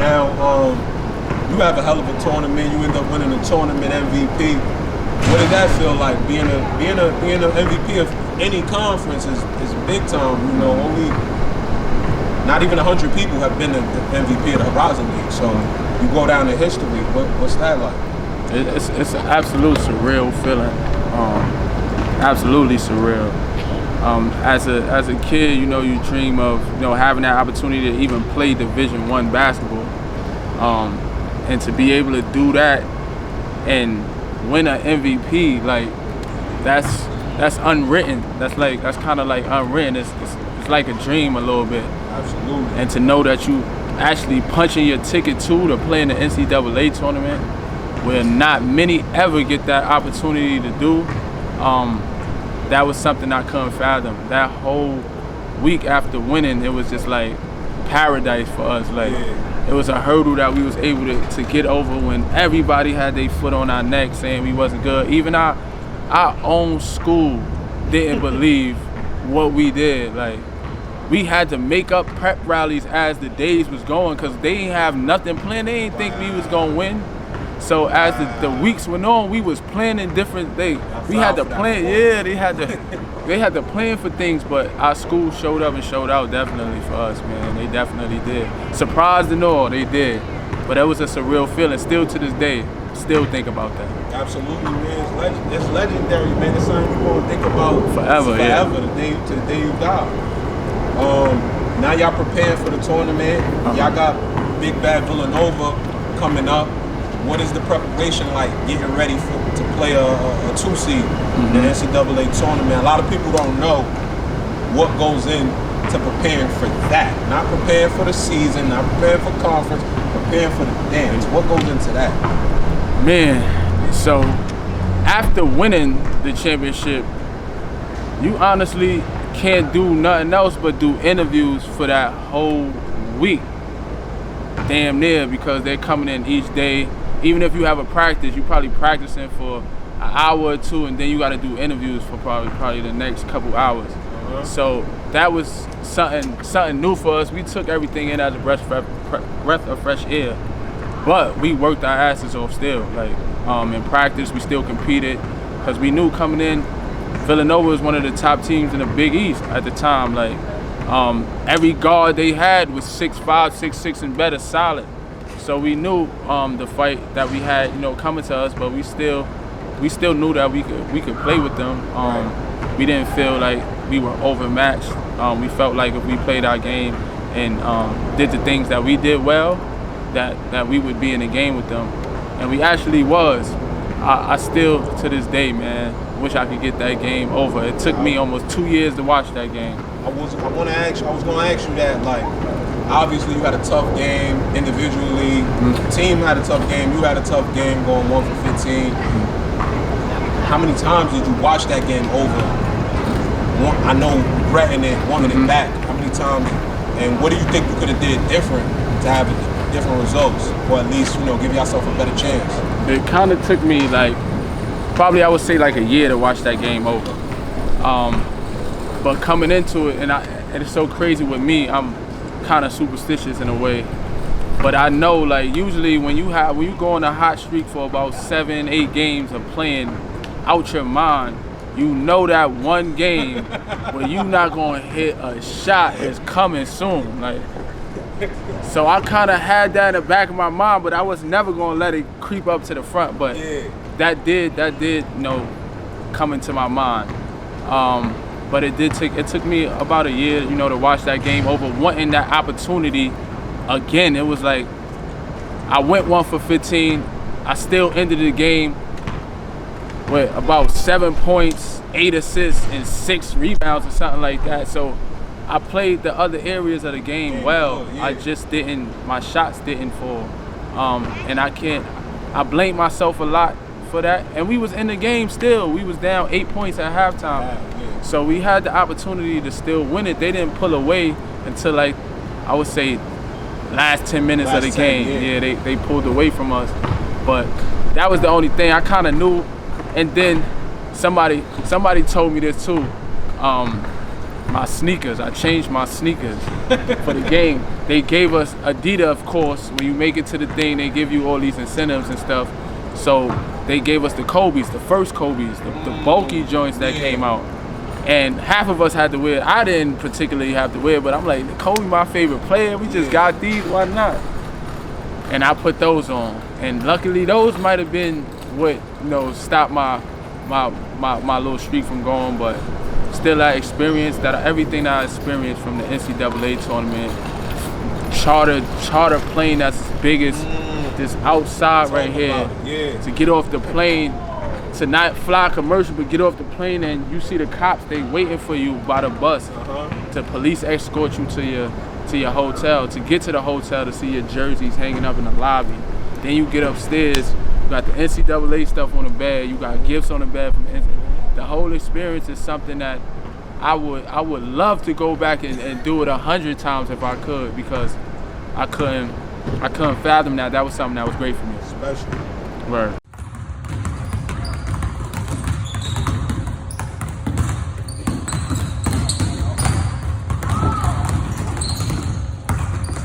Now, you have a hell of a tournament. You end up winning the tournament MVP. What did that feel like? Being an MVP of any conference is big time. You know, only not even 100 people have been the MVP of the Herizon League. So you go down in history. What's that like? It's an absolute surreal feeling. Absolutely surreal. As a kid, you know, you dream of, you know, having that opportunity to even play Division I basketball, and to be able to do that and win an MVP, like that's unwritten. That's kind of like unwritten. It's like a dream a little bit. Absolutely. And to know that you actually punching your ticket to play in the NCAA tournament, where not many ever get that opportunity to do. That was something I couldn't fathom. That whole week after winning, it was just like paradise for us. Like, it was a hurdle that we was able to get over when everybody had their foot on our neck saying we wasn't good. Even our own school didn't believe what we did. Like, we had to make up prep rallies as the days was going because they didn't have nothing planned. They didn't think we was gonna win. So as the weeks went on, we was planning different things. We had to plan. Yeah, they had to plan for things. But our school showed up and showed out definitely for us, man. They definitely did. Surprised and all, they did. But that was a surreal feeling. Still to this day, still think about that. Absolutely, man. It's legendary, man. It's something you're gonna think about forever. To the day you die. Now y'all preparing for the tournament. Y'all got Big Bad Villanova coming up. What is the preparation like getting ready to play a 2 seed in the NCAA tournament? A lot of people don't know what goes into preparing for that. Not preparing for the season, not preparing for conference, preparing for the dance. What goes into that? Man, so after winning the championship, you honestly can't do nothing else but do interviews for that whole week. Damn near, because they're coming in each day. Even if you have a practice, you probably practicing for an hour or two, and then you got to do interviews for probably the next couple hours. So that was something new for us. We took everything in as a breath of fresh air, but we worked our asses off still. Like, in practice, we still competed because we knew coming in, Villanova was one of the top teams in the Big East at the time. Like, every guard they had was 6'5", 6'6", and better, solid. So we knew the fight that we had, you know, coming to us, but we still knew that we could play with them. We didn't feel like we were overmatched. We felt like if we played our game and did the things that we did well, that we would be in a game with them, and we actually was. I still to this day, man, wish I could get that game over. It took me almost 2 years to watch that game. I was going to ask you that, like, obviously you had a tough game individually. The team had a tough game. You had a tough game going 1 for 15. How many times did you watch that game over? I know regretting it, wanting it back. How many times? And what do you think you could have did different to have different results, or at least, you know, give yourself a better chance? It kind of took me like, probably I would say like a year to watch that game over. But coming into it, and it's so crazy with me, I'm kind of superstitious in a way. But I know, like, usually when you go on a hot streak for about 7-8 games of playing out your mind, you know that one game where you not gonna hit a shot is coming soon. Like, so I kind of had that in the back of my mind, but I was never gonna let it creep up to the front. But that did, you know, come into my mind. But it took me about a year, you know, to watch that game over, wanting that opportunity again. It was like, I went 1 for 15. I still ended the game with about 7 points, 8 assists, and 6 rebounds or something like that. So I played the other areas of the game well. I just my shots didn't fall. And I blame myself a lot for that. And we was in the game still. We was down 8 points at halftime. So we had the opportunity to still win it. They didn't pull away until, like, I would say, last 10 minutes of the game. Yeah, they pulled away from us. But that was the only thing I kind of knew. And then somebody told me this too. my sneakers. I changed my sneakers for the game. They gave us Adidas, of course. When you make it to the thing, they give you all these incentives and stuff. So they gave us the Kobe's, the first Kobe's, the bulky joints that came out. And half of us had to wear it. I didn't particularly have to wear it, but I'm like, Kobe my favorite player. We just got these, why not? And I put those on. And luckily those might have been what, stopped my little streak from going, but still that experience, everything that I experienced from the NCAA tournament, charter plane that's as big as this outside right here, to get off the plane, to not fly commercial, but get off the plane and you see the cops, they waiting for you by the bus to police escort you to your hotel, to get to the hotel to see your jerseys hanging up in the lobby. Then you get upstairs, you got the NCAA stuff on the bed, you got gifts on the bed from the NCAA. The whole experience is something that I would love to go back and do it 100 times if I could, because I couldn't fathom that. That was something that was great for me. Special. Right.